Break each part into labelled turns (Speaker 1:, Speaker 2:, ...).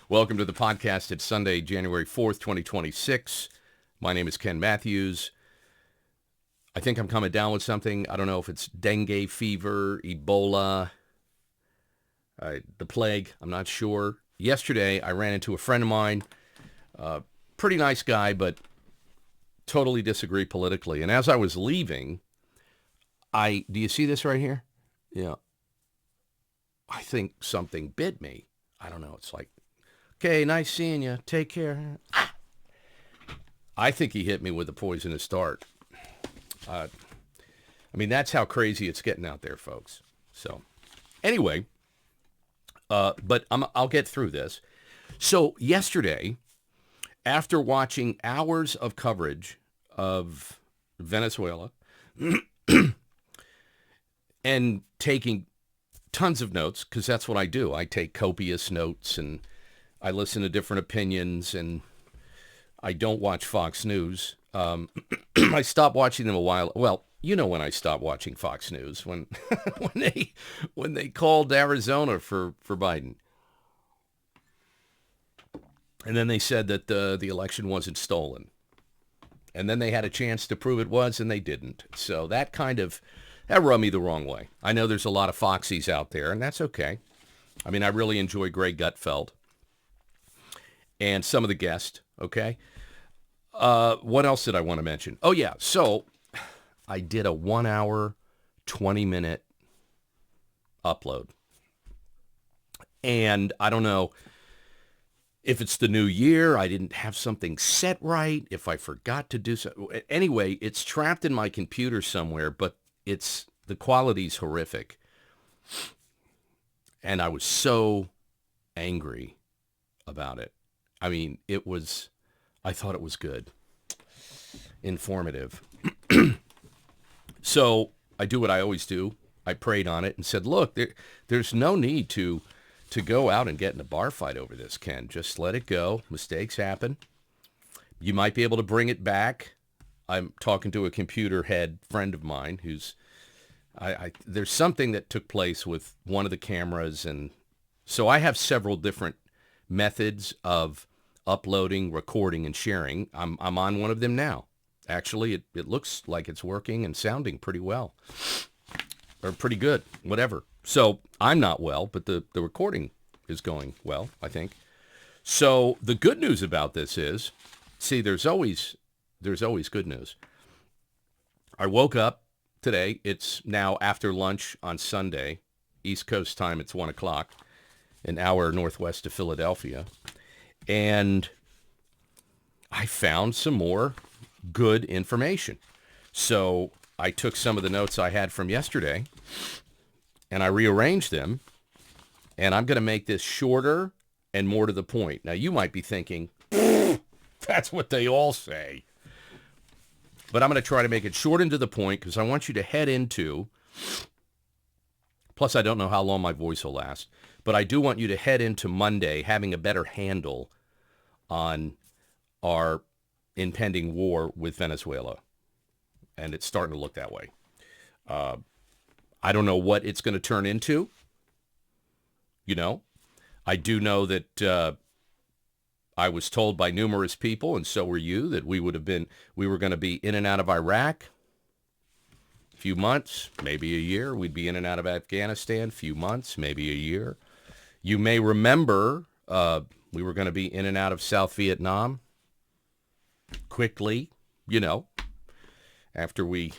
Speaker 1: Welcome to the podcast. It's Sunday, January 4th, 2026. My name is Ken Matthews. I think I'm coming down with something. I don't know if it's dengue fever, Ebola, the plague. I'm not sure. Yesterday, I ran into a friend of mine, pretty nice guy, but totally disagree politically. And as I was leaving, do you see this right here? Yeah. I think something bit me. I don't know. It's like, okay, nice seeing you. Take care. I think he hit me with a poisonous dart. That's how crazy it's getting out there, folks. So, anyway, but I'll get through this. So, yesterday, after watching hours of coverage of Venezuela and taking tons of notes, because that's what I do. I take copious notes and I listen to different opinions, and I don't watch Fox News. I stopped watching them a while. Well, you know when I stopped watching Fox News, when when they called Arizona for Biden. And then they said that the election wasn't stolen. And then they had a chance to prove it was, and they didn't. So that rubbed me the wrong way. I know there's a lot of Foxies out there, and that's okay. I really enjoy Greg Gutfeld and some of the guests, okay? What else did I want to mention? Oh, yeah. So I did a 1 hour, 20-minute upload. And I don't know if it's the new year, I didn't have something set right, if I forgot to do so. Anyway, it's trapped in my computer somewhere, but the quality's horrific. And I was so angry about it. I thought it was good, informative. So I do what I always do. I prayed on it and said, look, there's no need to go out and get in a bar fight over this, Ken. Just let it go. Mistakes happen. You might be able to bring it back. I'm talking to a computer head friend of mine who's, there's something that took place with one of the cameras. And so I have several different methods of uploading, recording, and sharing. I'm on one of them now. Actually, it looks like it's working and sounding pretty well. Or pretty good, whatever. So I'm not well, but the recording is going well, I think. So the good news about this is, see, there's always good news. I woke up today. It's now after lunch on Sunday, East Coast time. It's 1 o'clock, an hour northwest of Philadelphia. And I found some more good information. So I took some of the notes I had from yesterday and I rearranged them, and I'm going to make this shorter and more to the point. Now, you might be thinking, that's what they all say. But I'm going to try to make it short and to the point because I want you to head into, plus I don't know how long my voice will last, but I do want you to head into Monday having a better handle on our impending war with Venezuela. And it's starting to look that way. I don't know what it's going to turn into. I do know that I was told by numerous people, and so were you, that we were going to be in and out of Iraq. A few months, maybe a year. We'd be in and out of Afghanistan. A few months, maybe a year. You may remember we were going to be in and out of South Vietnam quickly, after we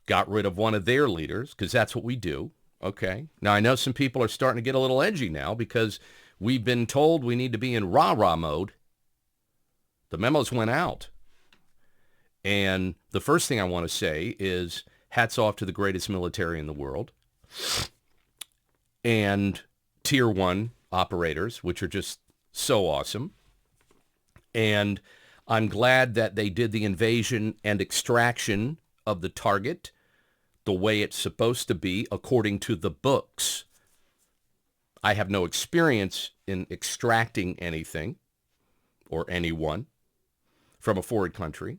Speaker 1: got rid of one of their leaders, because that's what we do, okay? Now, I know some people are starting to get a little edgy now because we've been told we need to be in rah-rah mode. The memos went out. And the first thing I want to say is hats off to the greatest military in the world and Tier 1 operators, which are just so awesome. And I'm glad that they did the invasion and extraction of the target the way it's supposed to be according to the books. I have no experience in extracting anything or anyone from a foreign country,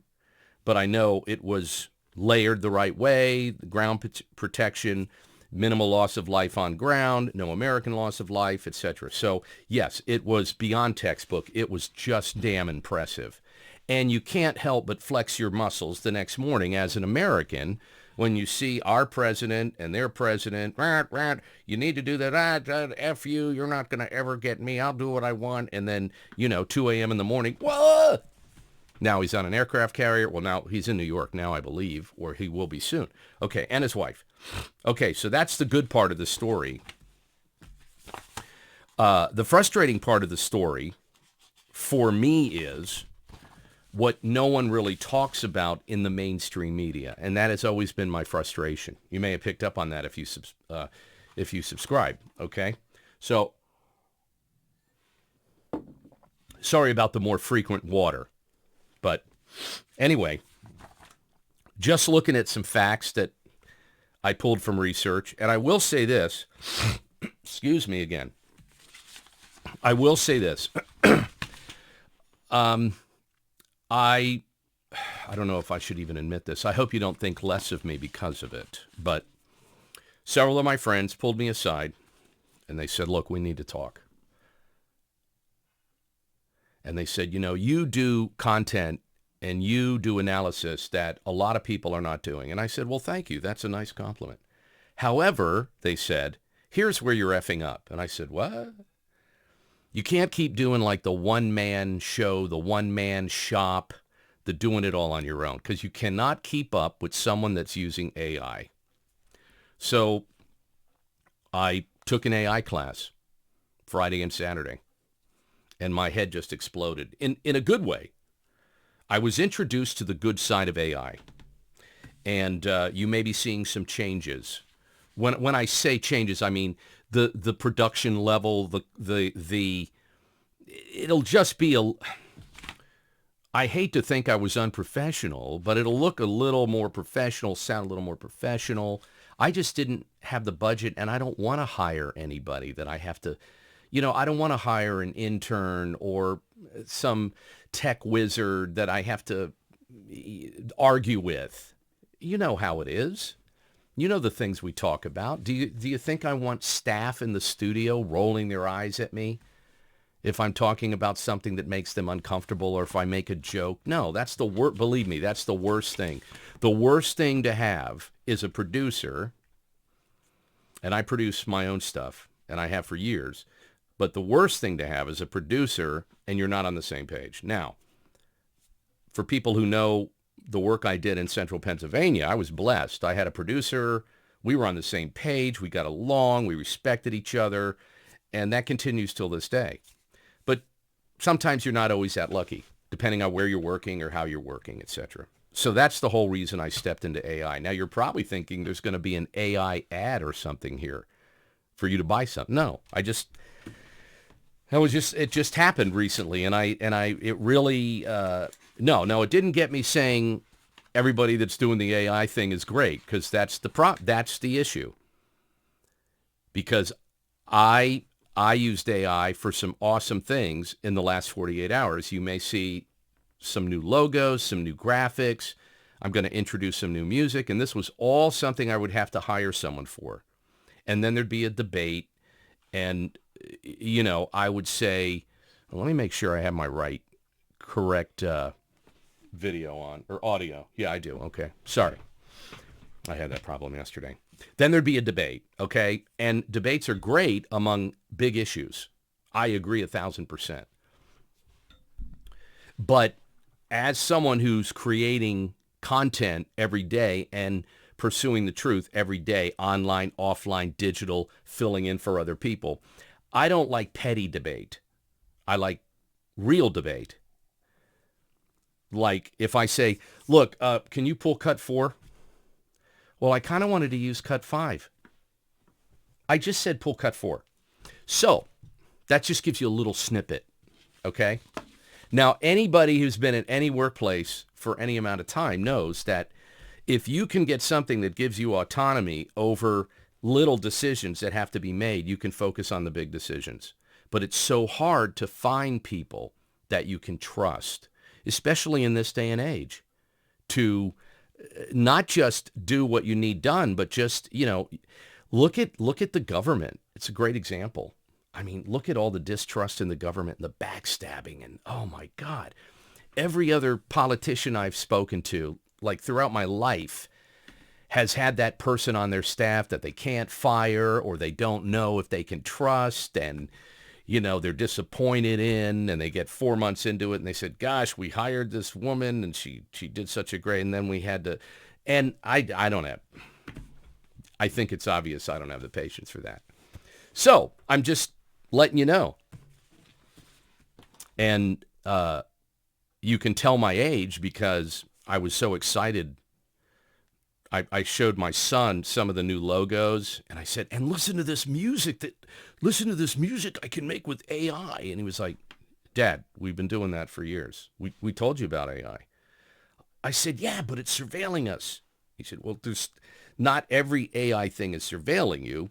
Speaker 1: but I know it was layered the right way, the ground protection, minimal loss of life on ground, no American loss of life, etc. So, yes, it was beyond textbook. It was just damn impressive. And you can't help but flex your muscles the next morning as an American when you see our president and their president, you need to do that, F you, you're not going to ever get me, I'll do what I want. And then, 2 a.m. in the morning, whoa! Now he's on an aircraft carrier. Well, now he's in New York now, I believe, or he will be soon. Okay, and his wife. Okay, so that's the good part of the story. The frustrating part of the story for me is what no one really talks about in the mainstream media, and that has always been my frustration. You may have picked up on that if you subscribe, okay? So, sorry about the more frequent water, but anyway, just looking at some facts that I pulled from research, and I will say this, excuse me again, I will say this, I don't know if I should even admit this. I hope you don't think less of me because of it. But several of my friends pulled me aside and they said, look, we need to talk. And they said, you do content and you do analysis that a lot of people are not doing. And I said, well, thank you. That's a nice compliment. However, they said, here's where you're effing up. And I said, what? You can't keep doing like the one-man show, the one-man shop, the doing it all on your own, because you cannot keep up with someone that's using AI. So I took an AI class Friday and Saturday, and my head just exploded in a good way. I was introduced to the good side of AI, and you may be seeing some changes. When I say changes, I mean the production level, it'll just be I hate to think I was unprofessional, but it'll look a little more professional, sound a little more professional. I just didn't have the budget, and I don't want to hire anybody that I have to, I don't want to hire an intern or some tech wizard that I have to argue with. You know how it is. You know the things we talk about. Do you think I want staff in the studio rolling their eyes at me if I'm talking about something that makes them uncomfortable or if I make a joke? No, that's the worst. Believe me, that's the worst thing. The worst thing to have is a producer, and I produce my own stuff, and I have for years, but the worst thing to have is a producer and you're not on the same page. Now, for people who know the work I did in central Pennsylvania, I was blessed. I had a producer. We were on the same page. We got along. We respected each other. And that continues till this day. But sometimes you're not always that lucky, depending on where you're working or how you're working, etc. So that's the whole reason I stepped into AI. Now, you're probably thinking there's going to be an AI ad or something here for you to buy something. No, it just happened recently. It really, no, it didn't get me saying everybody that's doing the AI thing is great, because that's the issue. Because I used AI for some awesome things in the last 48 hours. You may see some new logos, some new graphics. I'm going to introduce some new music, and this was all something I would have to hire someone for. And then there'd be a debate, and I would say, well, let me make sure I have my correct video on, or audio. Yeah, I do. Okay. Sorry. I had that problem yesterday. Then there'd be a debate, okay? And debates are great among big issues. I agree 1,000%. But as someone who's creating content every day and pursuing the truth every day, online, offline, digital, filling in for other people, I don't like petty debate. I like real debate. Like if I say, look, can you pull cut 4? Well, I kind of wanted to use cut 5. I just said pull cut 4. So that just gives you a little snippet, okay? Now, anybody who's been at any workplace for any amount of time knows that if you can get something that gives you autonomy over little decisions that have to be made, you can focus on the big decisions. But it's so hard to find people that you can trust, especially in this day and age, to not just do what you need done, but just, Look at the government. It's a great example. I mean, look at all the distrust in the government and the backstabbing and oh my God. Every other politician I've spoken to, like throughout my life, has had that person on their staff that they can't fire or they don't know if they can trust, and they're disappointed in, and they get 4 months into it and they said, gosh, we hired this woman and she did such a great, and then we had to, and I don't have, I think it's obvious I don't have the patience for that. So I'm just letting you know. And you can tell my age because I was so excited. I showed my son some of the new logos, and I said, and listen to this music I can make with AI. And he was like, Dad, we've been doing that for years. We told you about AI. I said, yeah, but it's surveilling us. He said, well, there's not every AI thing is surveilling you.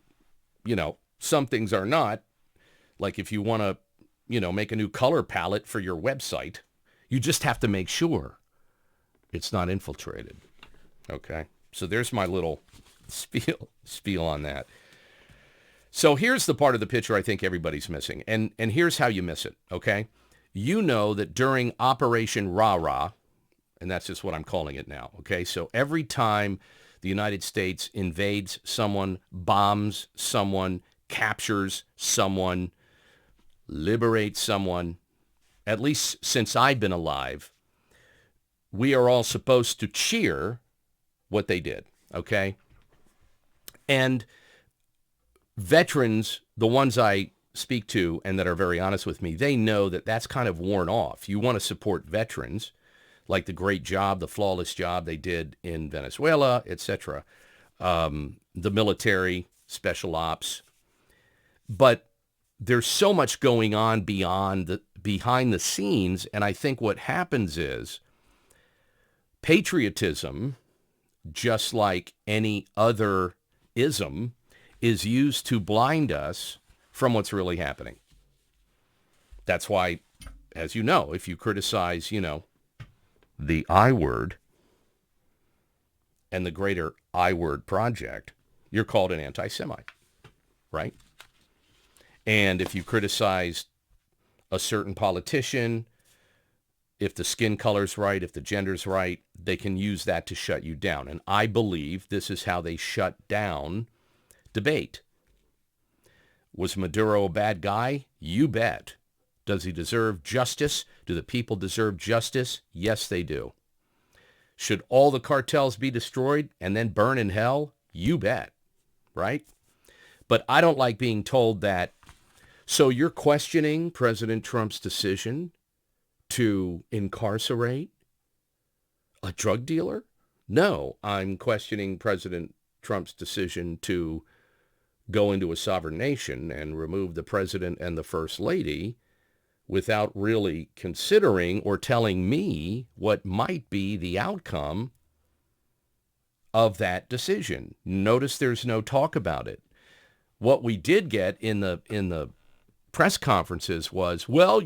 Speaker 1: Some things are not. Like if you want to, make a new color palette for your website, you just have to make sure it's not infiltrated. Okay. So there's my little spiel on that. So here's the part of the picture I think everybody's missing. And here's how you miss it, okay? You know that during Operation Rah-Rah, and that's just what I'm calling it now, okay? So every time the United States invades someone, bombs someone, captures someone, liberates someone, at least since I've been alive, we are all supposed to cheer what they did, okay? And veterans, the ones I speak to and that are very honest with me, they know that that's kind of worn off. You want to support veterans, like the great job, the flawless job they did in Venezuela, etc. The military, special ops. But there's so much going on behind the scenes, and I think what happens is patriotism, just like any other ism, is used to blind us from what's really happening. That's why, as you know, if you criticize, the I word and the greater I word project, you're called an anti-Semite, right? And if you criticize a certain politician, if the skin color's right, if the gender's right, they can use that to shut you down. And I believe this is how they shut down debate. Was Maduro a bad guy? You bet. Does he deserve justice? Do the people deserve justice? Yes, they do. Should all the cartels be destroyed and then burn in hell? You bet. Right? But I don't like being told that, so you're questioning President Trump's decision to incarcerate a drug dealer? No, I'm questioning President Trump's decision to go into a sovereign nation and remove the president and the first lady without really considering or telling me what might be the outcome of that decision. Notice there's no talk about it. What we did get in the press conferences was, well,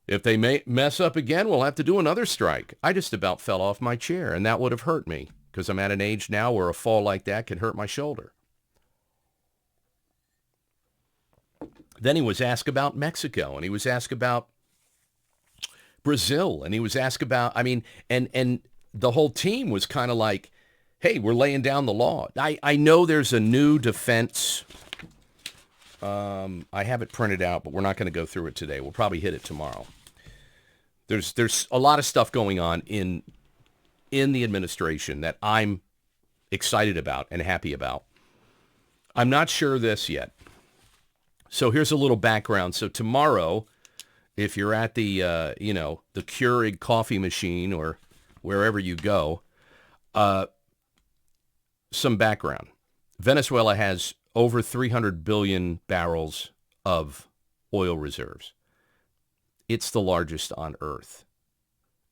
Speaker 1: if they mess up again, we'll have to do another strike. I just about fell off my chair, and that would have hurt me because I'm at an age now where a fall like that can hurt my shoulder. Then he was asked about Mexico, and he was asked about Brazil, and he was asked about, and the whole team was kind of like, hey, we're laying down the law. I know there's a new defense. I have it printed out, but we're not going to go through it today. We'll probably hit it tomorrow. There's a lot of stuff going on in the administration that I'm excited about and happy about. I'm not sure this yet. So here's a little background. So tomorrow, if you're at the Keurig coffee machine or wherever you go, some background. Venezuela has over 300 billion barrels of oil reserves. It's the largest on earth.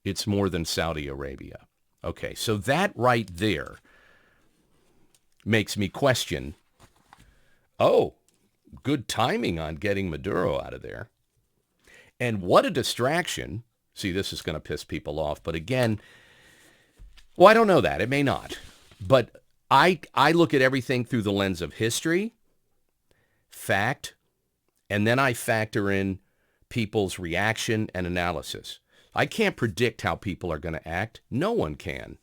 Speaker 1: It's more than Saudi Arabia. Okay, so that right there makes me question, good timing on getting Maduro out of there. And what a distraction. See, this is going to piss people off. But again, well, I don't know that. It may not. But I look at everything through the lens of history, fact, and then I factor in people's reaction and analysis. I can't predict how people are going to act. No one can.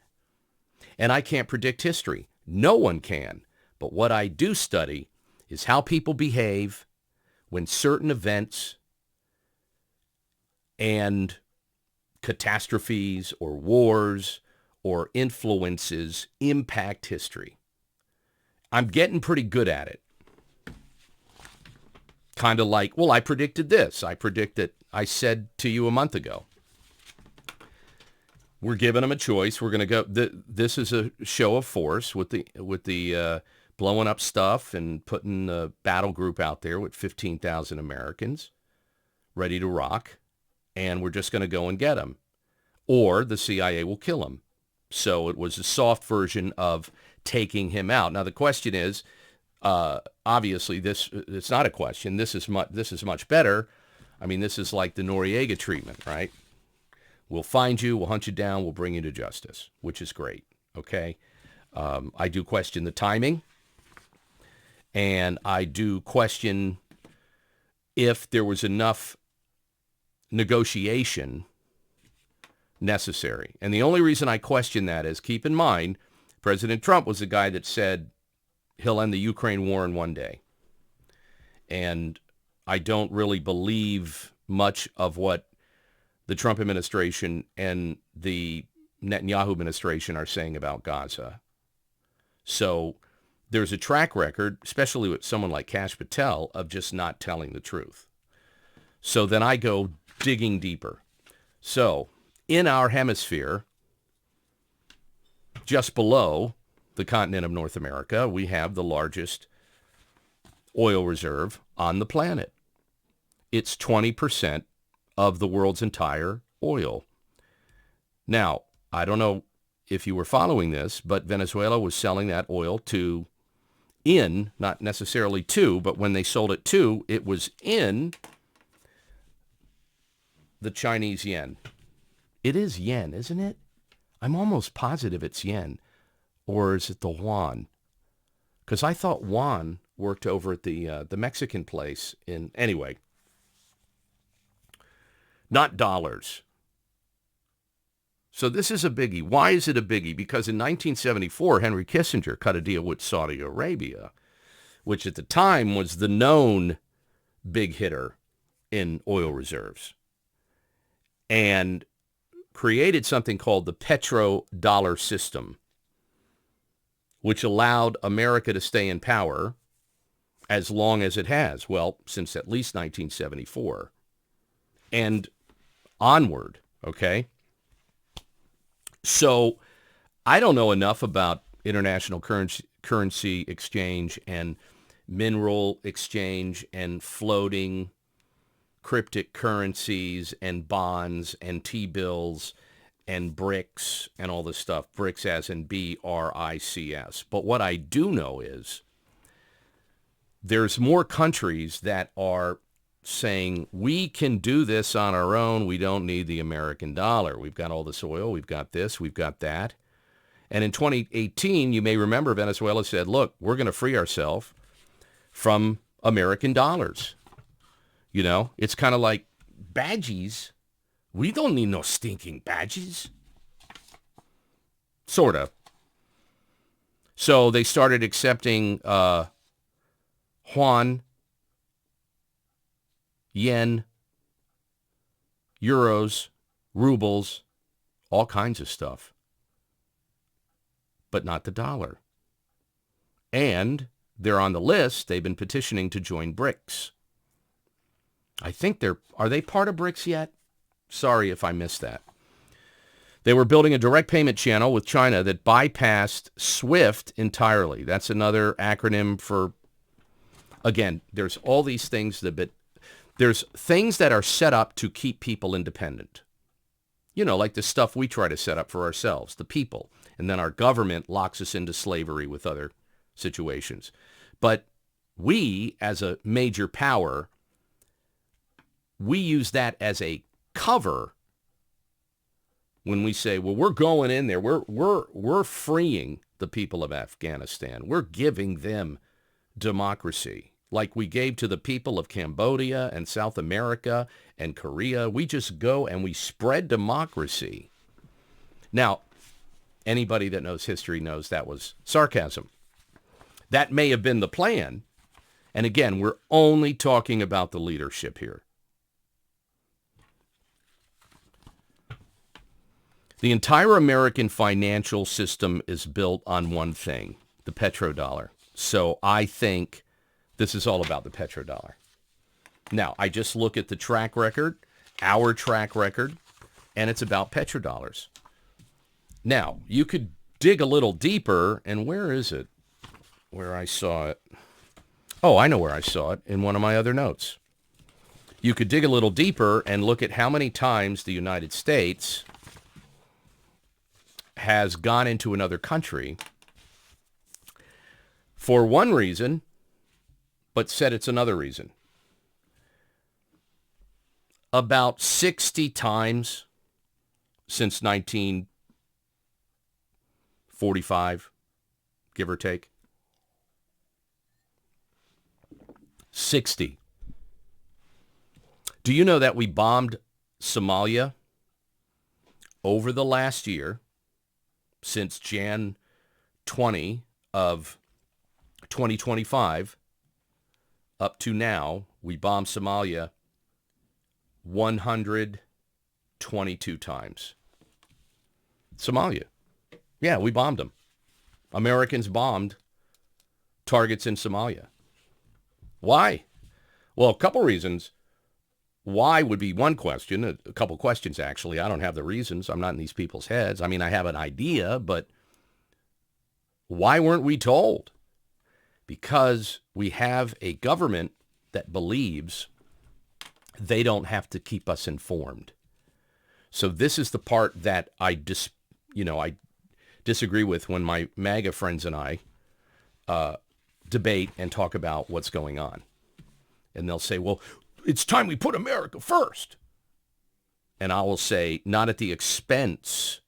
Speaker 1: And I can't predict history. No one can. But what I do study is how people behave when certain events and catastrophes or wars or influences impact history. I'm getting pretty good at it. Kind of like, well, I predicted this. I said to you a month ago. We're giving them a choice. We're going to go. This is a show of force with the blowing up stuff and putting a battle group out there with 15,000 Americans ready to rock, and we're just going to go and get them, or the CIA will kill him. So it was a soft version of taking him out. Now the question is, obviously, it's not a question. This is much better. I mean, this is like the Noriega treatment, right? We'll find you, we'll hunt you down, we'll bring you to justice, which is great, okay? I do question the timing, and I do question if there was enough negotiation necessary. And the only reason I question that is, keep in mind, President Trump was the guy that said he'll end the Ukraine war in one day. And I don't really believe much of what the Trump administration and the Netanyahu administration are saying about Gaza. So there's a track record, especially with someone like Kash Patel, of just not telling the truth. So then I go digging deeper. So in our hemisphere, just below the continent of North America, we have the largest oil reserve on the planet. It's 20% of the world's entire oil. Now, I don't know if you were following this, but Venezuela was selling that oil not necessarily to, but when they sold it to, it was in the Chinese yen. It is yen, isn't it? I'm almost positive it's yen. Or is it the yuan? Because I thought yuan worked over at the Mexican place anyway. Not dollars. So this is a biggie. Why is it a biggie? Because in 1974, Henry Kissinger cut a deal with Saudi Arabia, which at the time was the known big hitter in oil reserves, and created something called the petrodollar system, which allowed America to stay in power as long as it has. Well, since at least 1974 and onward, okay? So I don't know enough about international currency exchange and mineral exchange and floating cryptic currencies and bonds and T-bills and BRICS and all this stuff. BRICS as in BRICS. But what I do know is there's more countries that are saying, we can do this on our own. We don't need the American dollar. We've got all this oil. We've got this. We've got that. And in 2018, you may remember Venezuela said, look, we're going to free ourselves from American dollars. You know, it's kind of like badges. We don't need no stinking badges. Sort of. So they started accepting yuan, yen, euros, rubles, all kinds of stuff. But not the dollar. And they're on the list. They've been petitioning to join BRICS. I think are they part of BRICS yet? Sorry if I missed that. They were building a direct payment channel with China that bypassed SWIFT entirely. That's another acronym for, again, there's all these things there's things that are set up to keep people independent. You know, like the stuff we try to set up for ourselves, the people. And then our government locks us into slavery with other situations. But we, as a major power, we use that as a cover when we say, well, we're going in there, we're freeing the people of Afghanistan. We're giving them democracy like we gave to the people of Cambodia and South America and Korea. We just go and we spread democracy. Now, anybody that knows history knows that was sarcasm. That may have been the plan. And again, we're only talking about the leadership here. The entire American financial system is built on one thing, the petrodollar. So I think this is all about the petrodollar. Now, I just look at the track record, our track record, and it's about petrodollars. Now, you could dig a little deeper, and where is it? Where I saw it? Oh, I know where I saw it, in one of my other notes. You could dig a little deeper and look at how many times the United States has gone into another country for one reason, but said it's another reason. About 60 times since 1945, give or take. 60. Do you know that we bombed Somalia over the last year, since Jan 20 of 2025 up to now? We bombed Somalia 122 times. Somalia. Yeah, we bombed them. Americans bombed targets in Somalia. Why? Well, a couple reasons. Why would be one question, a couple questions actually. I don't have the reasons. I'm not in these people's heads. I mean, I have an idea, but why weren't we told? Because we have a government that believes they don't have to keep us informed. So this is the part that I disagree with when my MAGA friends and I debate and talk about what's going on. And they'll say, well, it's time we put America first. And I will say, not at the expense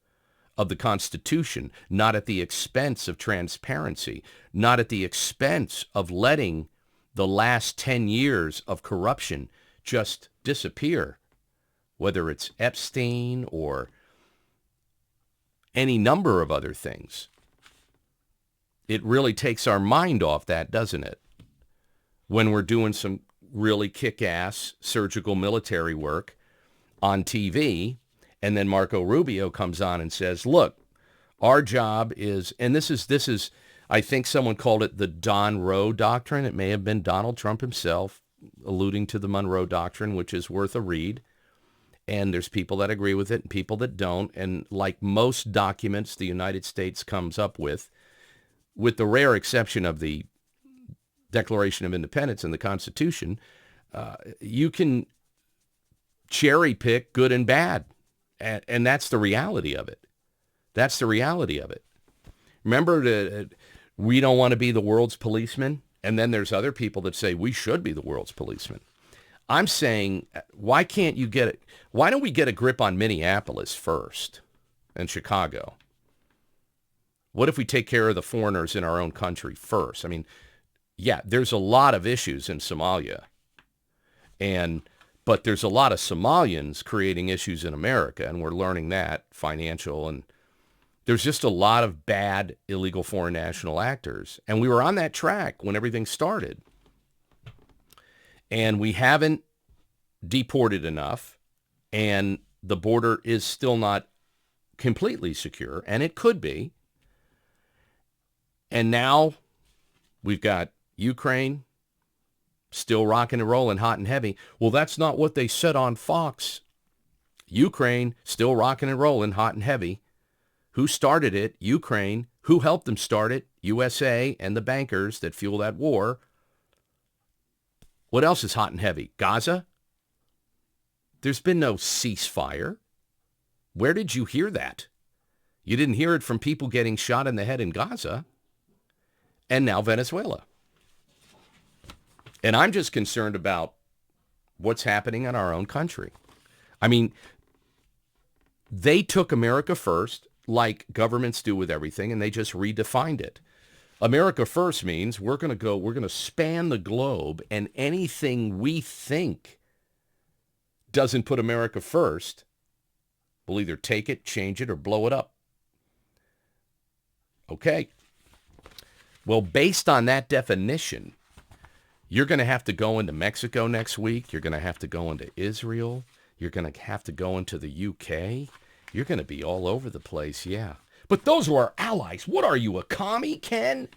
Speaker 1: of the Constitution, not at the expense of transparency, not at the expense of letting the last 10 years of corruption just disappear, whether it's Epstein or any number of other things. It really takes our mind off that, doesn't it? When we're doing some really kick-ass surgical military work on TV, and then Marco Rubio comes on and says, look, our job is, and this is, I think someone called it the Monroe Doctrine. It may have been Donald Trump himself alluding to the Monroe Doctrine, which is worth a read. And there's people that agree with it and people that don't. And like most documents the United States comes up with the rare exception of the Declaration of Independence and the Constitution, you can cherry pick good and bad. And that's the reality of it. That's the reality of it. Remember, we don't want to be the world's policeman. And then there's other people that say we should be the world's policeman. I'm saying, why don't we get a grip on Minneapolis first and Chicago? What if we take care of the foreigners in our own country first? I mean, yeah, there's a lot of issues in Somalia, but there's a lot of Somalians creating issues in America, and we're learning that, financial, and there's just a lot of bad illegal foreign national actors. And we were on that track when everything started. And we haven't deported enough, and the border is still not completely secure, and it could be. And now we've got Ukraine still rocking and rolling hot and heavy. Well, that's not what they said on Fox. Ukraine still rocking and rolling hot and heavy. Who started it? Ukraine. Who helped them start it? USA and the bankers that fuel that war. What else is hot and heavy? Gaza? There's been no ceasefire. Where did you hear that? You didn't hear it from people getting shot in the head in Gaza. And now Venezuela. And I'm just concerned about what's happening in our own country. I mean, They took America first, like governments do with everything, and they just redefined it. America first means we're going to span the globe, and anything we think doesn't put America first, we'll either take it, change it, or blow it up. Okay. Well, based on that definition, you're going to have to go into Mexico next week. You're going to have to go into Israel. You're going to have to go into the UK. You're going to be all over the place, yeah. But those are our allies. What are you, a commie, Ken?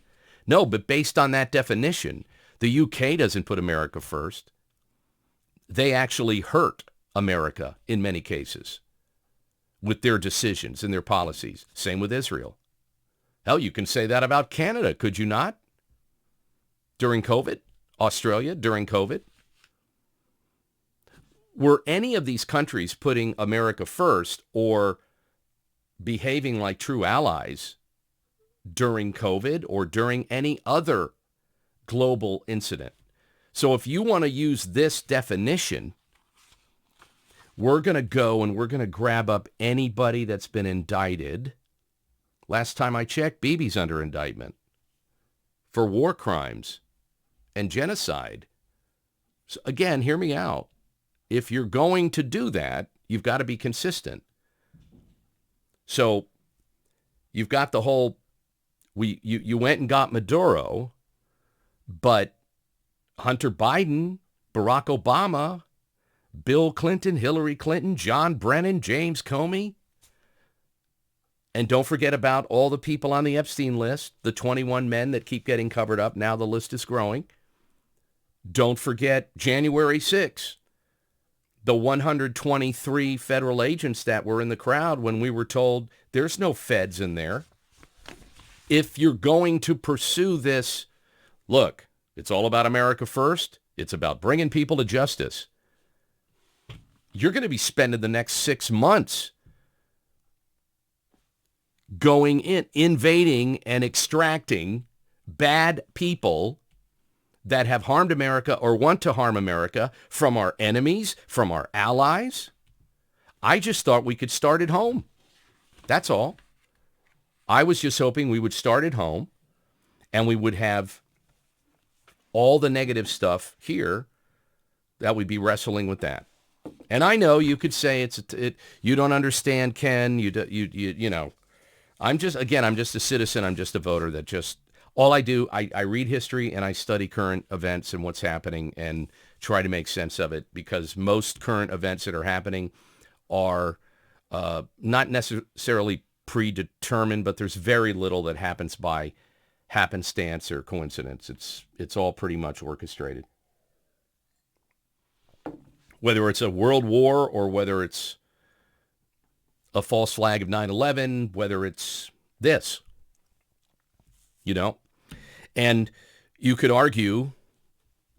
Speaker 1: No, but based on that definition, the UK doesn't put America first. They actually hurt America in many cases with their decisions and their policies. Same with Israel. Hell, you can say that about Canada, could you not? During COVID? Australia during COVID? Were any of these countries putting America first or behaving like true allies during COVID or during any other global incident? So if you want to use this definition, we're going to go and we're going to grab up anybody that's been indicted. Last time I checked, Bibi's under indictment for war crimes and genocide. So again, hear me out. If you're going to do that, you've got to be consistent. So you've got the whole, you went and got Maduro, but Hunter Biden, Barack Obama, Bill Clinton, Hillary Clinton, John Brennan, James Comey, and don't forget about all the people on the Epstein list, the 21 men that keep getting covered up. Now the list is growing. Don't forget January 6th, the 123 federal agents that were in the crowd when we were told there's no feds in there. If you're going to pursue this, look, it's all about America first. It's about bringing people to justice. You're going to be spending the next 6 months going in, invading and extracting bad people that have harmed America or want to harm America from our enemies, from our allies. I just thought we could start at home. That's all. I was just hoping we would start at home and we would have all the negative stuff here, that we'd be wrestling with that. And I know you could say you don't understand, Ken. You know, I'm just a citizen. I'm just a voter that just, all I do, I read history and I study current events and what's happening and try to make sense of it, because most current events that are happening are not necessarily predetermined, but there's very little that happens by happenstance or coincidence. It's all pretty much orchestrated. Whether it's a world war or whether it's a false flag of 9/11, whether it's this, you know. And you could argue,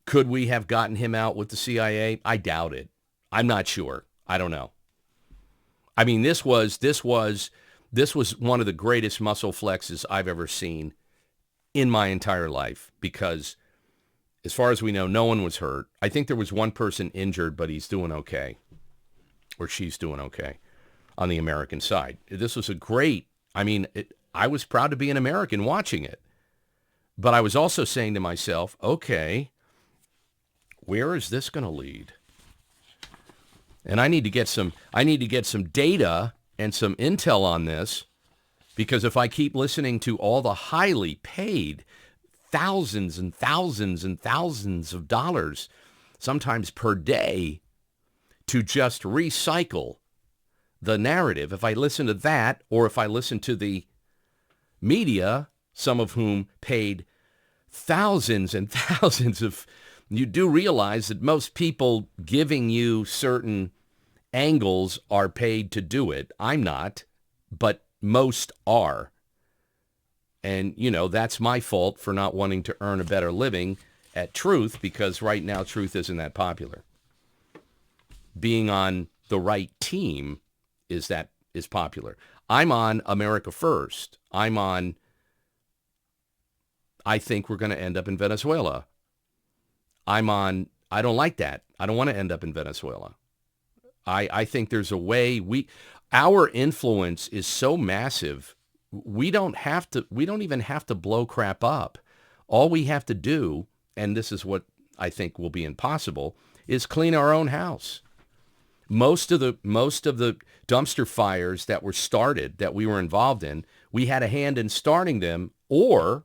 Speaker 1: could we have gotten him out with the CIA? I doubt it. I'm not sure. I don't know. I mean, this was one of the greatest muscle flexes I've ever seen in my entire life, because as far as we know, no one was hurt. I think there was one person injured, but he's doing okay, or she's doing okay on the American side. This was I was proud to be an American watching it. But I was also saying to myself, okay, where is this going to lead? And I need to get some data and some intel on this, because if I keep listening to all the highly paid thousands and thousands and thousands of dollars, sometimes per day, to just recycle the narrative, if I listen to that, or if I listen to the media, some of whom paid thousands and thousands of, you do realize that most people giving you certain angles are paid to do it. I'm not, but most are. And, you know, that's my fault for not wanting to earn a better living at truth, because right now truth isn't that popular. Being on the right team is popular. I'm on America First. I think we're going to end up in Venezuela. I don't like that. I don't want to end up in Venezuela. I think there's a way Our influence is so massive, we don't even have to blow crap up. All we have to do, and this is what I think will be impossible, is clean our own house. Most of the dumpster fires that were started, that we were involved in, we had a hand in starting them, or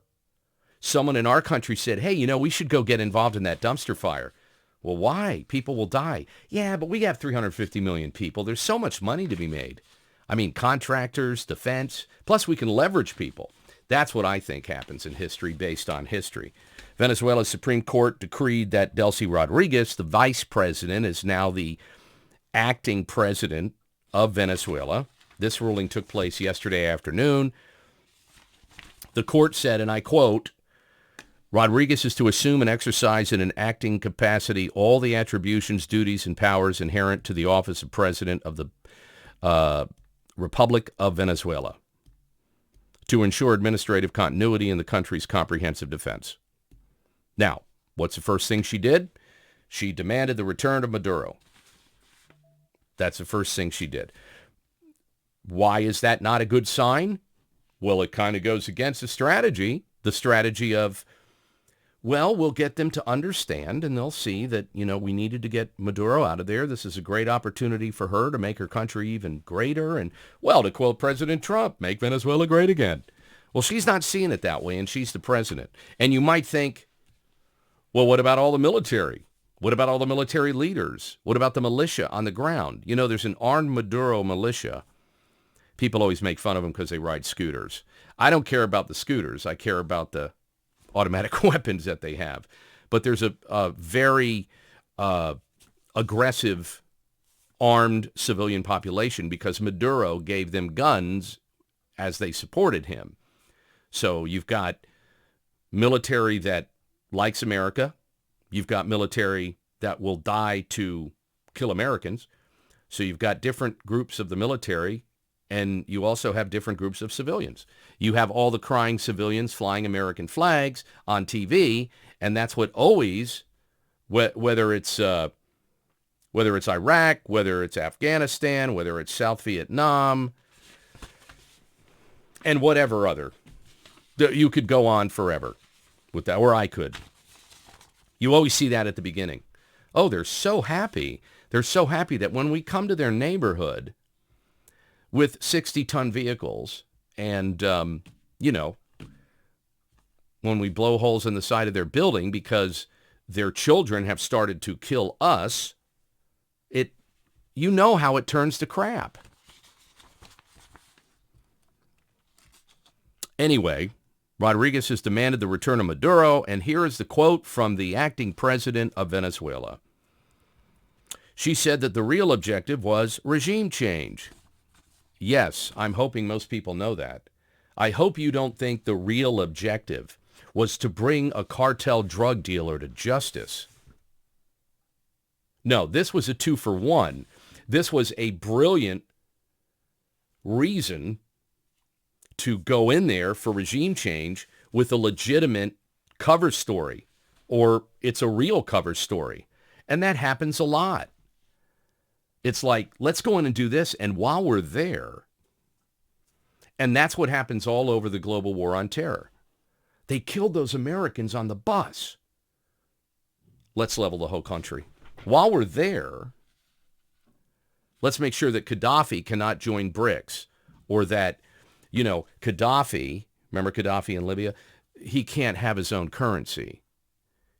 Speaker 1: someone in our country said, hey, we should go get involved in that dumpster fire. Well, why? People will die. Yeah, but we have 350 million people. There's so much money to be made. I mean, contractors, defense, plus we can leverage people. That's what I think happens in history based on history. Venezuela's Supreme Court decreed that Delcy Rodriguez, the vice president, is now the acting president of Venezuela. This ruling took place yesterday afternoon. The court said, and I quote, Rodriguez is to assume and exercise in an acting capacity all the attributions, duties, and powers inherent to the office of President of the Republic of Venezuela to ensure administrative continuity in the country's comprehensive defense. Now, what's the first thing she did? She demanded the return of Maduro. That's the first thing she did. Why is that not a good sign? Well, it kind of goes against the strategy of, well, we'll get them to understand, and they'll see that, we needed to get Maduro out of there. This is a great opportunity for her to make her country even greater. And, well, to quote President Trump, make Venezuela great again. Well, she's not seeing it that way, and she's the president. And you might think, well, what about all the military? What about all the military leaders? What about the militia on the ground? There's an armed Maduro militia. People always make fun of them because they ride scooters. I don't care about the scooters. I care about the automatic weapons that they have. But there's a very aggressive armed civilian population because Maduro gave them guns as they supported him. So you've got military that likes America. You've got military that will die to kill Americans. So you've got different groups of the military, and you also have different groups of civilians. You have all the crying civilians flying American flags on TV, and that's what always, whether it's Iraq, whether it's Afghanistan, whether it's South Vietnam, and whatever other. You could go on forever with that, or I could. You always see that at the beginning. Oh, they're so happy. They're so happy that when we come to their neighborhood with 60-ton vehicles and, when we blow holes in the side of their building because their children have started to kill us, how it turns to crap. Anyway, Rodriguez has demanded the return of Maduro, and here is the quote from the acting president of Venezuela. She said that the real objective was regime change. Yes, I'm hoping most people know that. I hope you don't think the real objective was to bring a cartel drug dealer to justice. No, this was a 2-for-1. This was a brilliant reason to go in there for regime change with a legitimate cover story, or it's a real cover story. And that happens a lot. It's like, let's go in and do this, and while we're there, and that's what happens all over the global war on terror. They killed those Americans on the bus. Let's level the whole country. While we're there, let's make sure that Gaddafi cannot join BRICS, or that Gaddafi, remember Gaddafi in Libya? He can't have his own currency.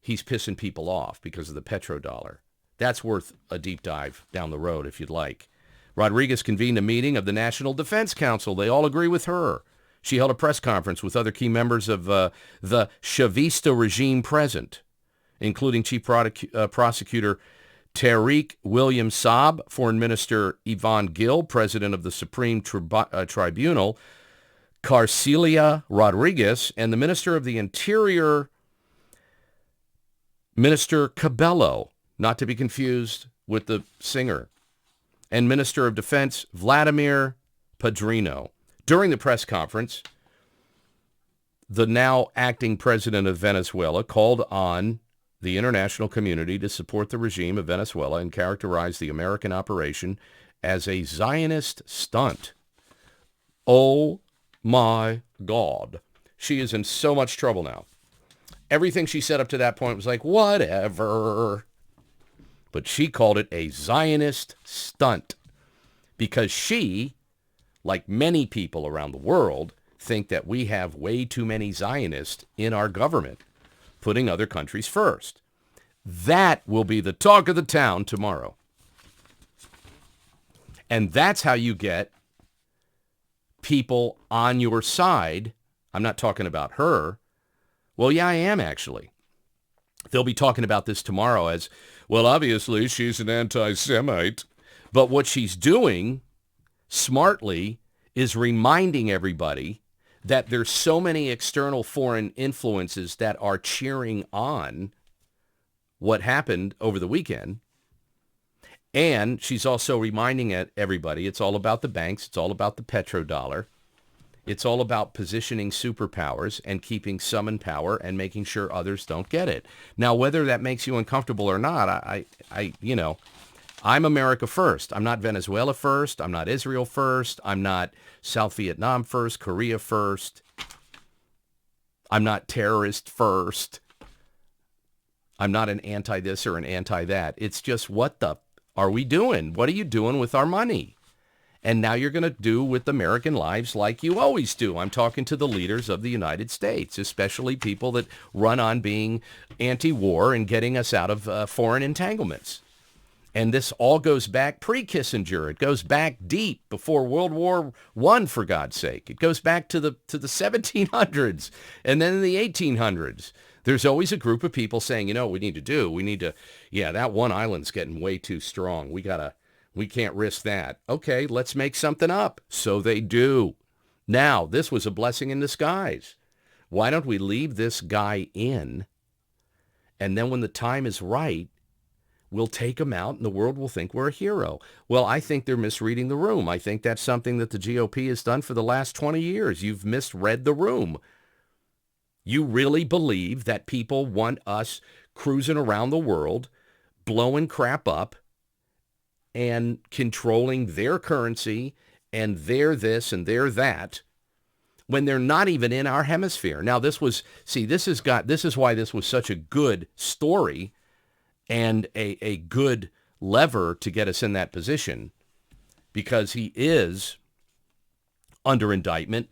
Speaker 1: He's pissing people off because of the petrodollar. That's worth a deep dive down the road if you'd like. Rodriguez convened a meeting of the National Defense Council. They all agree with her. She held a press conference with other key members of the Chavista regime present, including Chief Prosecutor Tariq William Saab, Foreign Minister Yvonne Gill, President of the Supreme Tribunal, Carcelia Rodriguez, and the Minister of the Interior, Minister Cabello, not to be confused with the singer, and Minister of Defense Vladimir Padrino. During the press conference, the now acting president of Venezuela called on the international community to support the regime of Venezuela and characterized the American operation as a Zionist stunt. Oh my God. She is in so much trouble now. Everything she said up to that point was like, whatever. But she called it a Zionist stunt because she, like many people around the world, think that we have way too many Zionists in our government, putting other countries first. That will be the talk of the town tomorrow. And that's how you get people on your side. I'm not talking about her. Well, yeah, I am actually. They'll be talking about this tomorrow as, well, obviously she's an anti-Semite. But what she's doing smartly is reminding everybody that there's so many external foreign influences that are cheering on what happened over the weekend. And she's also reminding everybody it's all about the banks. It's all about the petrodollar. It's all about positioning superpowers and keeping some in power and making sure others don't get it. Now, whether that makes you uncomfortable or not, I'm America first. I'm not Venezuela first. I'm not Israel first. I'm not South Vietnam first, Korea first. I'm not terrorist first. I'm not an anti-this or an anti-that. It's just, what the are we doing? What are you doing with our money? And now you're going to do with American lives like you always do. I'm talking to the leaders of the United States, especially people that run on being anti-war and getting us out of foreign entanglements. And this all goes back pre-Kissinger. It goes back deep before World War I, for God's sake. It goes back to the 1700s and then in the 1800s. There's always a group of people saying, you know what we need to do? We need to, that one island's getting way too strong. We can't risk that. Okay, let's make something up. So they do. Now, this was a blessing in disguise. Why don't we leave this guy in? And then when the time is right, we'll take him out and the world will think we're a hero. Well, I think they're misreading the room. I think that's something that the GOP has done for the last 20 years. You've misread the room. You really believe that people want us cruising around the world, blowing crap up, and controlling their currency and their this and their that when they're not even in our hemisphere. Now, this is why this was such a good story and a good lever to get us in that position, because he is under indictment.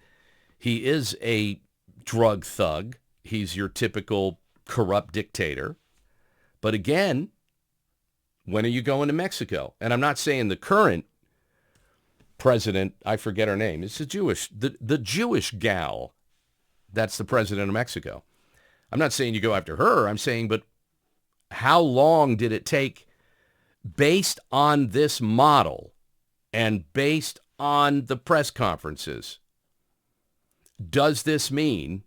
Speaker 1: He is a drug thug. He's your typical corrupt dictator. But again, when are you going to Mexico? And I'm not saying the current president, I forget her name, it's the Jewish gal that's the president of Mexico. I'm not saying you go after her. I'm saying, but how long did it take, based on this model and based on the press conferences? Does this mean,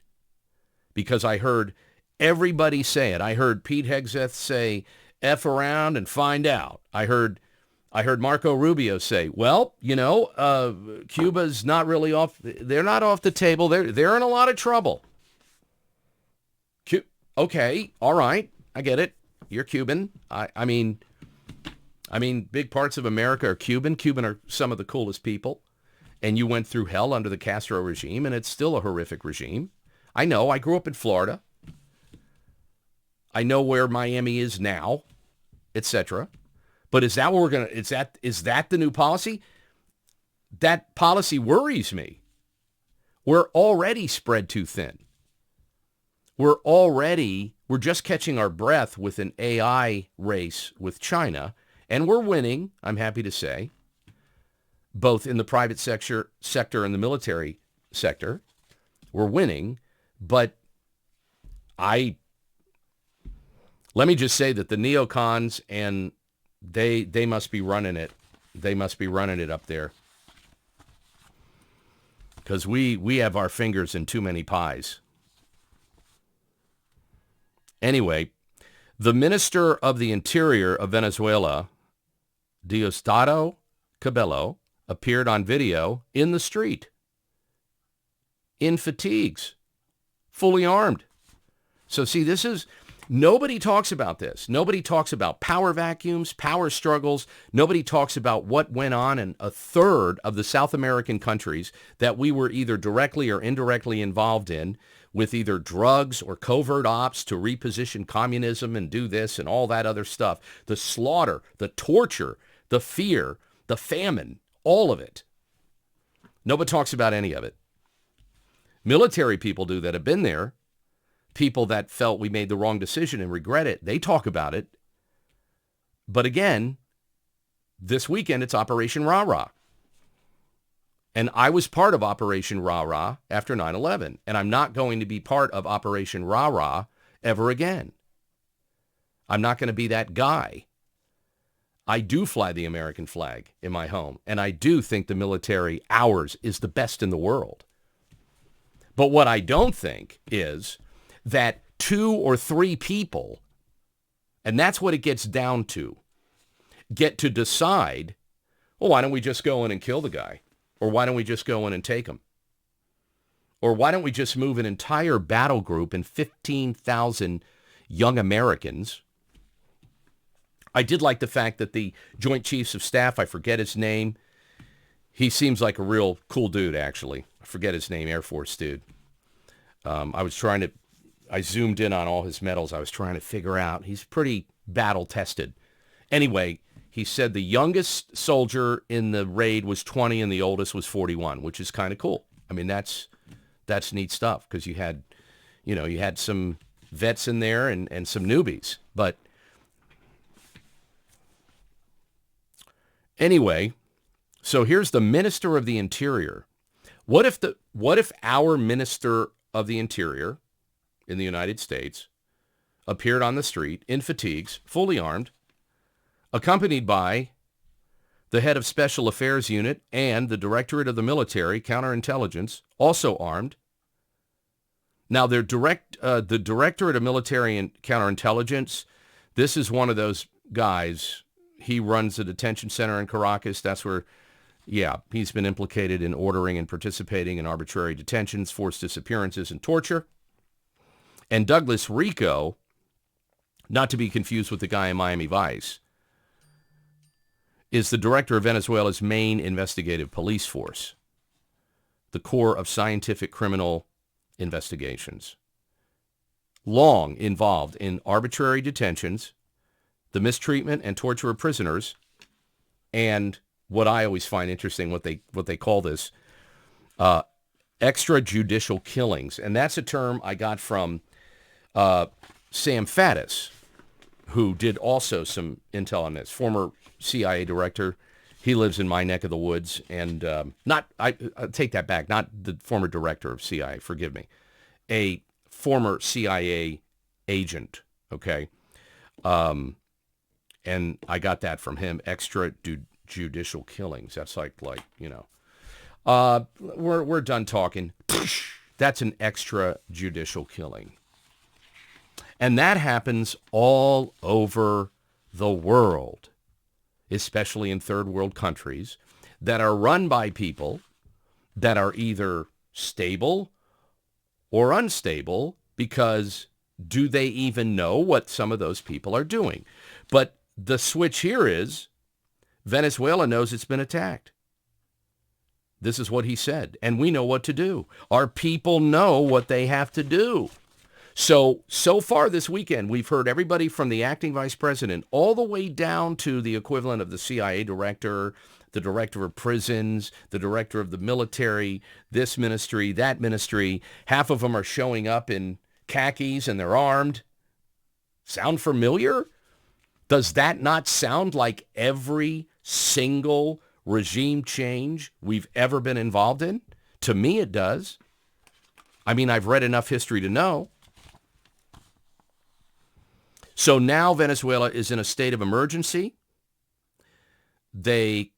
Speaker 1: because I heard everybody say it, I heard Pete Hegseth say, F around and find out. I heard Marco Rubio say, well, Cuba's not really off. They're not off the table. They're in a lot of trouble. Okay, all right, I get it. You're Cuban. I mean, big parts of America are Cuban. Cuban are some of the coolest people. And you went through hell under the Castro regime, and it's still a horrific regime. I know. I grew up in Florida. I know where Miami is now, etc. But is that what we're going to, is that the new policy? That policy worries me. We're already spread too thin. We're just catching our breath with an AI race with China, and we're winning, I'm happy to say, both in the private sector and the military sector. We're winning, but let me just say that the neocons, and they must be running it. They must be running it up there, because we have our fingers in too many pies. Anyway, the Minister of the Interior of Venezuela, Diosdado Cabello, appeared on video in the street, in fatigues, fully armed. So see, this is, Nobody talks about this. Nobody talks about power vacuums, power struggles. Nobody talks about what went on in a third of the South American countries that we were either directly or indirectly involved in, with either drugs or covert ops to reposition communism and do this and all that other stuff. The slaughter, the torture, the fear, the famine, all of it. Nobody talks about any of it. Military people do that have been there. People that felt we made the wrong decision and regret it, they talk about it. But again, this weekend, it's Operation Rah-Rah. And I was part of Operation Rah-Rah after 9/11. And I'm not going to be part of Operation Rah-Rah ever again. I'm not going to be that guy. I do fly the American flag in my home. And I do think the military, ours, is the best in the world. But what I don't think is that 2 or 3 people, and that's what it gets down to, get to decide, well, why don't we just go in and kill the guy? Or why don't we just go in and take him? Or why don't we just move an entire battle group and 15,000 young Americans? I did like the fact that the Joint Chiefs of Staff, I forget his name, he seems like a real cool dude, actually. I forget his name, Air Force dude. I zoomed in on all his medals. I was trying to figure out. He's pretty battle-tested. Anyway, he said the youngest soldier in the raid was 20 and the oldest was 41, which is kind of cool. I mean, that's neat stuff because you had some vets in there and some newbies. But anyway, so here's the Minister of the Interior. What if our Minister of the Interior in the United States appeared on the street in fatigues, fully armed, accompanied by the head of Special Affairs Unit and the Directorate of the Military Counterintelligence, also armed. Now, the Directorate of Military and Counterintelligence, this is one of those guys. He runs a detention center in Caracas. That's where, he's been implicated in ordering and participating in arbitrary detentions, forced disappearances, and torture. And Douglas Rico, not to be confused with the guy in Miami Vice, is the director of Venezuela's main investigative police force, the Corps of Scientific Criminal Investigations. Long involved in arbitrary detentions, the mistreatment and torture of prisoners, and what I always find interesting, what they call this, extrajudicial killings. And that's a term I got from Sam Faddis, who did also some intel on this, former CIA director. He lives in my neck of the woods, and I take that back, not the former director of CIA, forgive me, a former CIA agent, okay? And I got that from him, extrajudicial killings. That's like we're done talking. That's an extrajudicial killing. And that happens all over the world, especially in third world countries that are run by people that are either stable or unstable, because do they even know what some of those people are doing? But the switch here is Venezuela knows it's been attacked. This is what he said, and we know what to do. Our people know what they have to do. So far this weekend, we've heard everybody from the acting vice president all the way down to the equivalent of the CIA director, the director of prisons, the director of the military, this ministry, that ministry. Half of them are showing up in khakis and they're armed. Sound familiar? Does that not sound like every single regime change we've ever been involved in? To me, it does. I mean, I've read enough history to know. So now Venezuela is in a state of emergency. They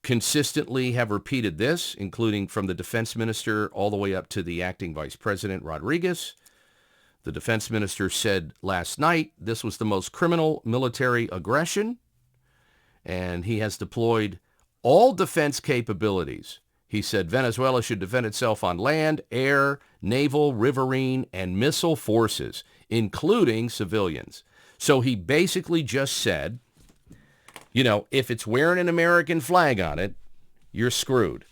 Speaker 1: consistently have repeated this, including from the defense minister all the way up to the acting vice president, Rodriguez. The defense minister said last night this was the most criminal military aggression, and he has deployed all defense capabilities. He said Venezuela should defend itself on land, air, naval, riverine, and missile forces. including civilians. So he basically just said, if it's wearing an American flag on it, you're screwed.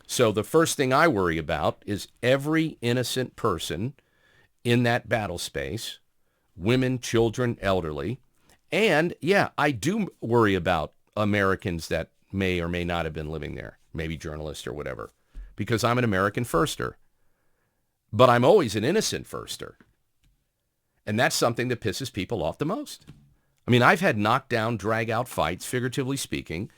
Speaker 1: So the first thing I worry about is every innocent person in that battle space, women, children, elderly. And yeah, I do worry about Americans that may or may not have been living there, maybe journalists or whatever, because I'm an American firster. But I'm always an innocent firster. And that's something that pisses people off the most. I mean, I've had knockdown, drag-out fights, figuratively speaking,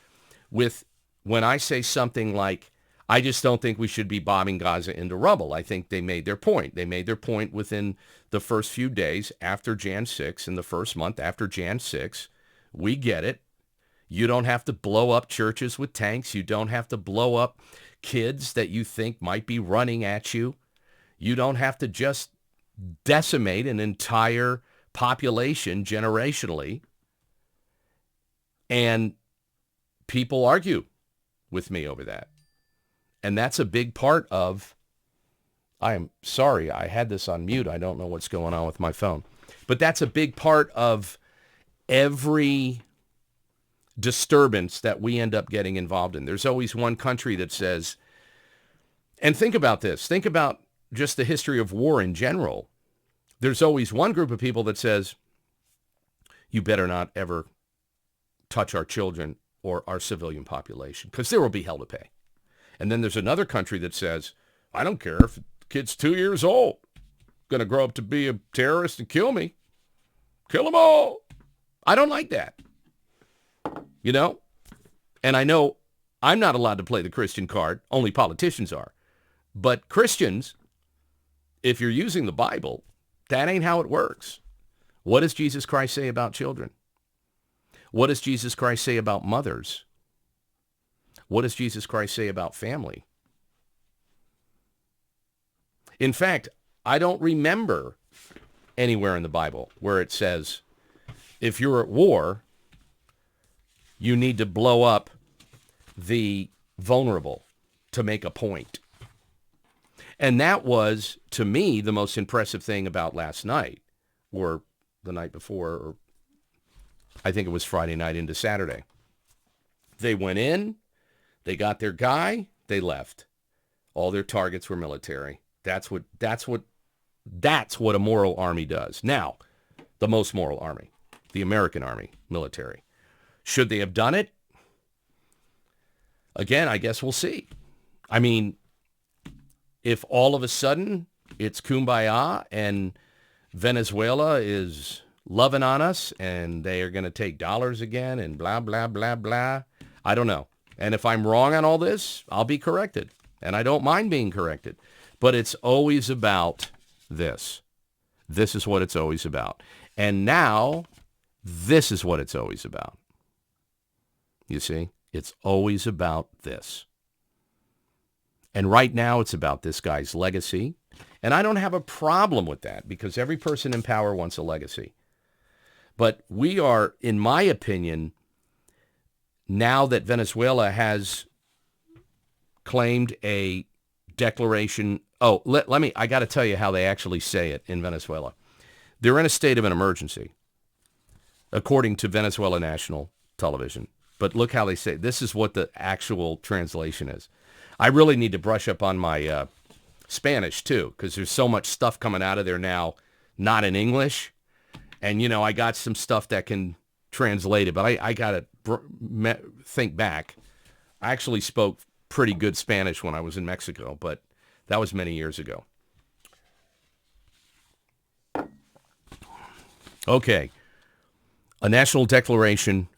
Speaker 1: with when I say something like, I just don't think we should be bombing Gaza into rubble. I think they made their point. They made their point within the first few days after Jan 6, in the first month after Jan 6. We get it. You don't have to blow up churches with tanks. You don't have to blow up kids that you think might be running at you. You don't have to just decimate an entire population generationally. And people argue with me over that. And that's a big part of, I am sorry, I had this on mute. I don't know what's going on with my phone. But that's a big part of every disturbance that we end up getting involved in. There's always one country that says, and think about this, think about just the history of war in general. There's always one group of people that says, you better not ever touch our children or our civilian population, because there will be hell to pay. And then there's another country that says, I don't care if the kid's 2 years old, going to grow up to be a terrorist and kill me. Kill them all. I don't like that. And I know I'm not allowed to play the Christian card. Only politicians are. But Christians, if you're using the Bible, that ain't how it works. What does Jesus Christ say about children? What does Jesus Christ say about mothers? What does Jesus Christ say about family? In fact, I don't remember anywhere in the Bible where it says, if you're at war, you need to blow up the vulnerable to make a point. And that was, to me, the most impressive thing about last night, or the night before, or I think it was Friday night into Saturday. They went in, they got their guy, they left. All their targets were military. That's what a moral army does. Now, the most moral army, the American army, military. Should they have done it? Again, I guess we'll see. I mean, if all of a sudden it's kumbaya and Venezuela is loving on us and they are going to take dollars again and blah, blah, blah, blah, I don't know. And if I'm wrong on all this, I'll be corrected. And I don't mind being corrected. But it's always about this. This is what it's always about. And now, this is what it's always about. You see? It's always about this. And right now, it's about this guy's legacy. And I don't have a problem with that because every person in power wants a legacy. But we are, in my opinion, now that Venezuela has claimed a declaration. Oh, I got to tell you how they actually say it in Venezuela. They're in a state of an emergency, according to Venezuela National Television. But look how they say it. This is what the actual translation is. I really need to brush up on my Spanish, too, because there's so much stuff coming out of there now, not in English. And, I got some stuff that can translate it, but I got to think back. I actually spoke pretty good Spanish when I was in Mexico, but that was many years ago. Okay. A national declaration,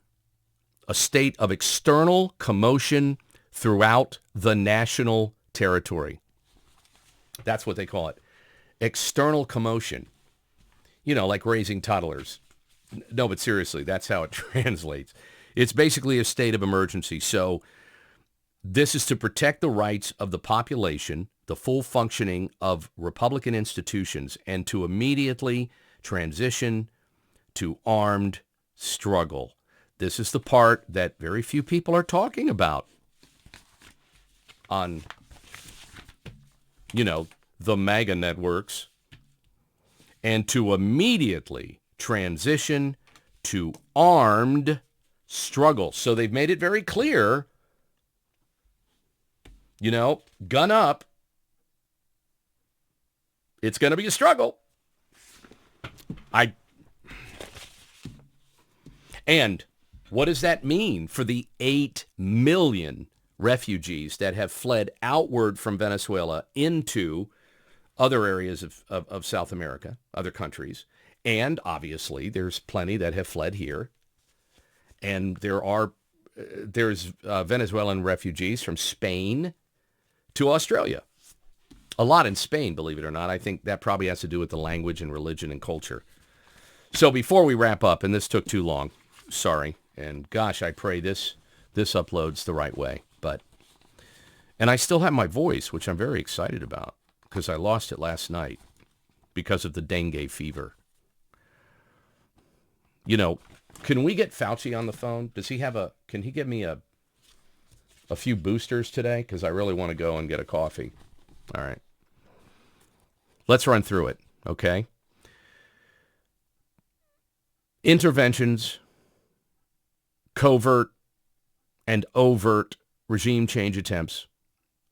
Speaker 1: a state of external commotion throughout the national territory. That's what they call it. External commotion. Like raising toddlers. No, but seriously, that's how it translates. It's basically a state of emergency. So this is to protect the rights of the population, the full functioning of Republican institutions, and to immediately transition to armed struggle. This is the part that very few people are talking about on, the MAGA networks. and to immediately transition to armed struggle. So they've made it very clear, gun up. It's going to be a struggle. And what does that mean for the 8 million refugees that have fled outward from Venezuela into other areas of South America, other countries? And obviously, there's plenty that have fled here. And there's Venezuelan refugees from Spain to Australia. A lot in Spain, believe it or not. I think that probably has to do with the language and religion and culture. So before we wrap up, and this took too long, sorry. And gosh, I pray this uploads the right way. And I still have my voice, which I'm very excited about because I lost it last night because of the dengue fever. Can we get Fauci on the phone? Can he give me a few boosters today? Because I really want to go and get a coffee. All right. Let's run through it, okay? Interventions, covert and overt regime change attempts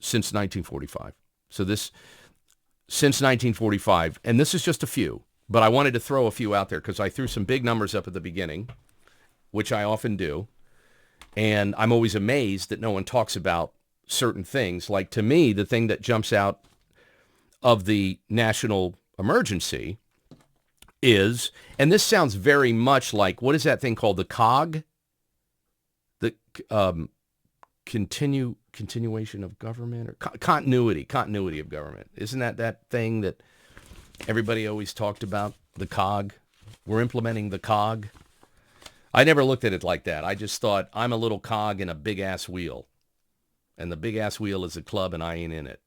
Speaker 1: since 1945. So since 1945, and this is just a few, but I wanted to throw a few out there because I threw some big numbers up at the beginning, which I often do, and I'm always amazed that no one talks about certain things. Like, to me, the thing that jumps out of the national emergency is, and this sounds very much like, what is that thing called? The COG? The continuation of government, or continuity of government. Isn't that thing that everybody always talked about? The COG. We're implementing the COG. I never looked at it like that. I just thought, I'm a little cog in a big-ass wheel. And the big-ass wheel is a club, and I ain't in it.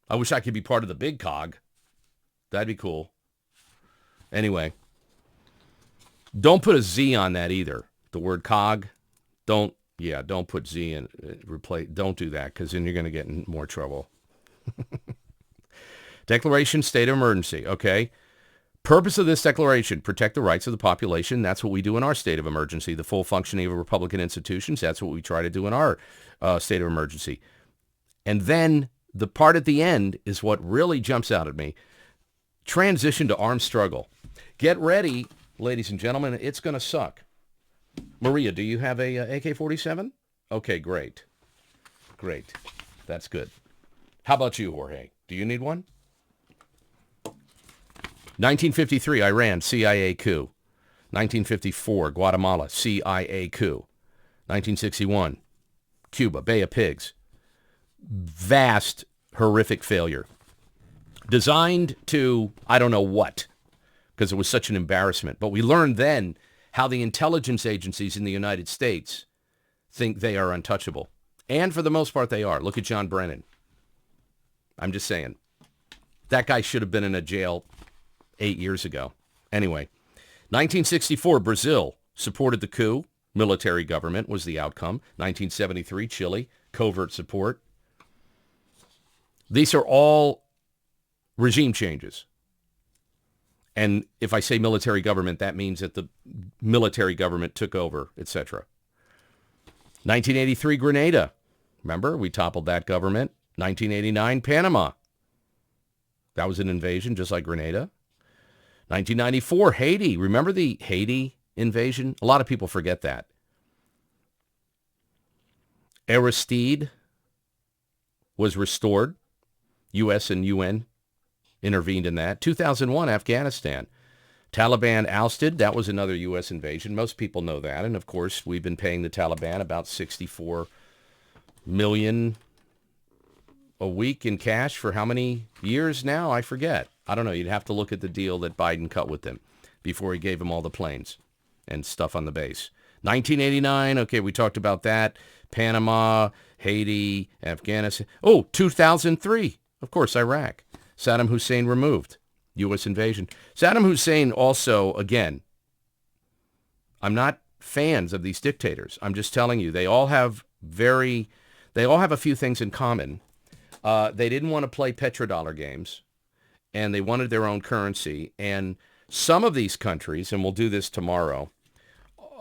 Speaker 1: I wish I could be part of the big cog. That'd be cool. Anyway, don't put a Z on that either. The word cog, don't put Z in. Don't do that, because then you're going to get in more trouble. Declaration, state of emergency, okay? Purpose of this declaration, protect the rights of the population. That's what we do in our state of emergency. The full functioning of Republican institutions, that's what we try to do in our state of emergency. And then the part at the end is what really jumps out at me. Transition to armed struggle. Get ready, ladies and gentlemen. It's going to suck. Maria, do you have a AK-47? Okay, great. Great. That's good. How about you, Jorge? Do you need one? 1953, Iran, CIA coup. 1954, Guatemala, CIA coup. 1961, Cuba, Bay of Pigs. Vast, horrific failure. Designed to, I don't know what, because it was such an embarrassment. But we learned then how the intelligence agencies in the United States think they are untouchable. And for the most part, they are. Look at John Brennan. I'm just saying. That guy should have been in a jail 8 years ago. Anyway, 1964, Brazil supported the coup. Military government was the outcome. 1973, Chile, covert support. These are all regime changes. And if I say military government, that means that the military government took over, etc. 1983, Grenada. Remember, we toppled that government. 1989, Panama. That was an invasion, just like Grenada. 1994, Haiti. Remember the Haiti invasion? A lot of people forget that. Aristide was restored. U.S. and UN intervened in that. 2001, Afghanistan. Taliban ousted. That was another U.S. invasion. Most people know that. And, of course, we've been paying the Taliban about $64 million a week in cash for how many years now? I forget. I don't know. You'd have to look at the deal that Biden cut with them before he gave them all the planes and stuff on the base. 1989, okay, we talked about that. Panama, Haiti, Afghanistan. Oh, 2003, of course, Iraq. Saddam Hussein removed. U.S. invasion. Saddam Hussein also, again, I'm not fans of these dictators. I'm just telling you, they all have a few things in common. They didn't want to play petrodollar games. and they wanted their own currency. And some of these countries, and we'll do this tomorrow,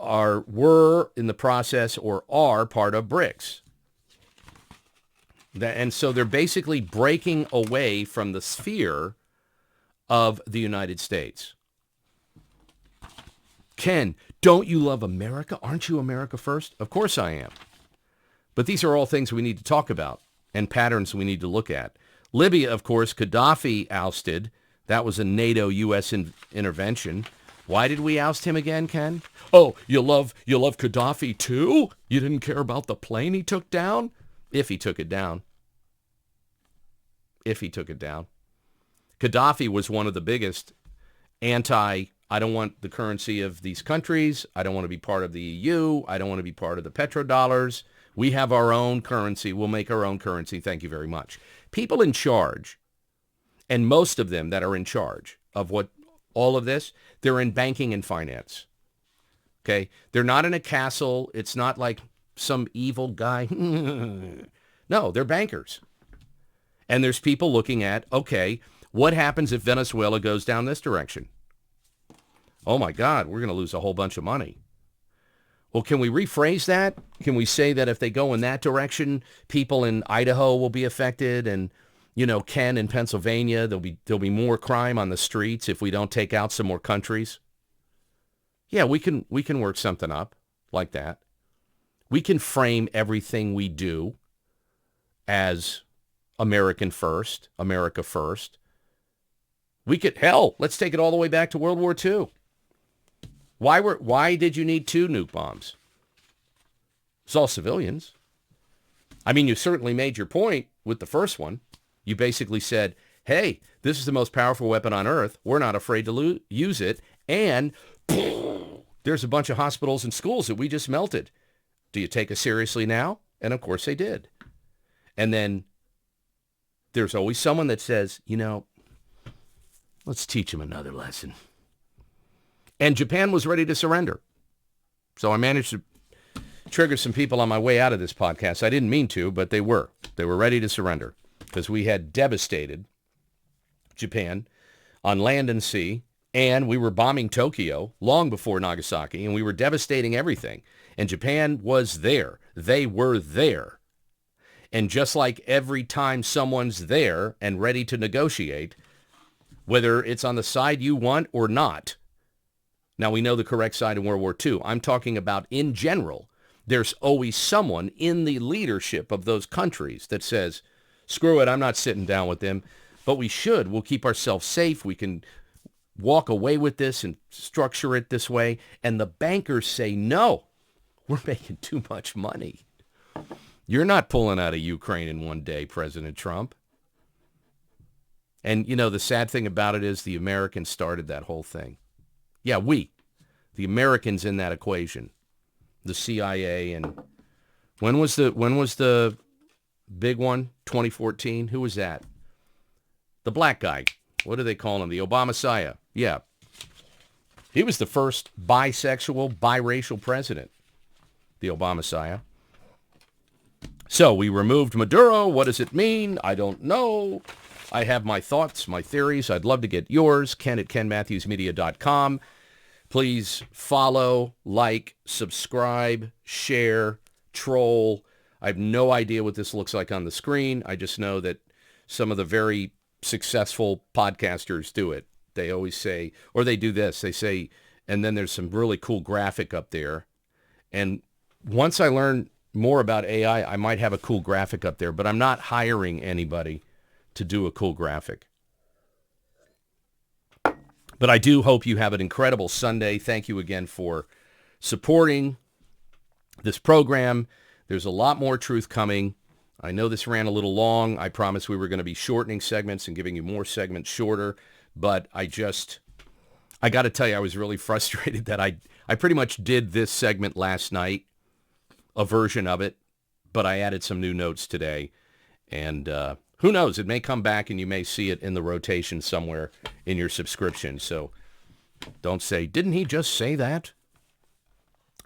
Speaker 1: were in the process or are part of BRICS. And so they're basically breaking away from the sphere of the United States. Ken, don't you love America? Aren't you America first? Of course I am. But these are all things we need to talk about and patterns we need to look at. Libya, of course, Gaddafi ousted. That was a NATO-U.S. intervention. Why did we oust him again, Ken? Oh, you love Gaddafi too? You didn't care about the plane he took down? If he took it down. If he took it down. Gaddafi was one of the biggest I don't want the currency of these countries. I don't want to be part of the EU. I don't want to be part of the petrodollars. We have our own currency. We'll make our own currency. Thank you very much. People in charge, and most of them that are in charge of what all of this, they're in banking and finance. Okay? They're not in a castle. It's not like some evil guy. No, they're bankers. And there's people looking at, okay, what happens if Venezuela goes down this direction? Oh my God, we're going to lose a whole bunch of money. Well, can we rephrase that? Can we say that if they go in that direction, people in Idaho will be affected, and Ken in Pennsylvania, there'll be more crime on the streets if we don't take out some more countries? Yeah, we can work something up like that. We can frame everything we do as American first, America first. Let's take it all the way back to World War II. Why did you need 2 nuke bombs? It's all civilians. I mean, you certainly made your point with the first one. You basically said, hey, this is the most powerful weapon on earth. We're not afraid to use it. And there's a bunch of hospitals and schools that we just melted. Do you take us seriously now? And of course they did. And then there's always someone that says, let's teach them another lesson. And Japan was ready to surrender. So I managed to trigger some people on my way out of this podcast. I didn't mean to, but they were. They were ready to surrender because we had devastated Japan on land and sea, and we were bombing Tokyo long before Nagasaki, and we were devastating everything. And Japan was there. They were there. And just like every time someone's there and ready to negotiate, whether it's on the side you want or not. Now, we know the correct side in World War II. I'm talking about in general. There's always someone in the leadership of those countries that says, screw it, I'm not sitting down with them. But we should. We'll keep ourselves safe. We can walk away with this and structure it this way. And the bankers say, no, we're making too much money. You're not pulling out of Ukraine in one day, President Trump. And, the sad thing about it is the Americans started that whole thing. Yeah, the Americans in that equation, the CIA, and when was the big one? 2014. Who was that? The black guy. What do they call him? The Obama-Messiah. Yeah, he was the first bisexual, biracial president. The Obama-Messiah. So we removed Maduro. What does it mean? I don't know. I have my thoughts, my theories. I'd love to get yours. Ken at kenmatthewsmedia.com. Please follow, like, subscribe, share, troll. I have no idea what this looks like on the screen. I just know that some of the very successful podcasters do it. They always say, or they do this. They say, and then there's some really cool graphic up there. And once I learn more about AI, I might have a cool graphic up there, but I'm not hiring anybody to do a cool graphic. But I do hope you have an incredible Sunday. Thank you again for supporting this program. There's a lot more truth coming. I know this ran a little long. I promised we were going to be shortening segments and giving you more segments shorter. But I got to tell you, I was really frustrated that I pretty much did this segment last night, a version of it, but I added some new notes today. And who knows? It may come back and you may see it in the rotation somewhere in your subscription. So don't say, didn't he just say that?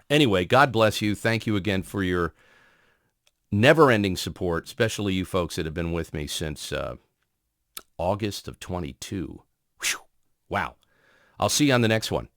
Speaker 1: Anyway, God bless you. Thank you again for your never-ending support, especially you folks that have been with me since August of 22. Whew. Wow. I'll see you on the next one.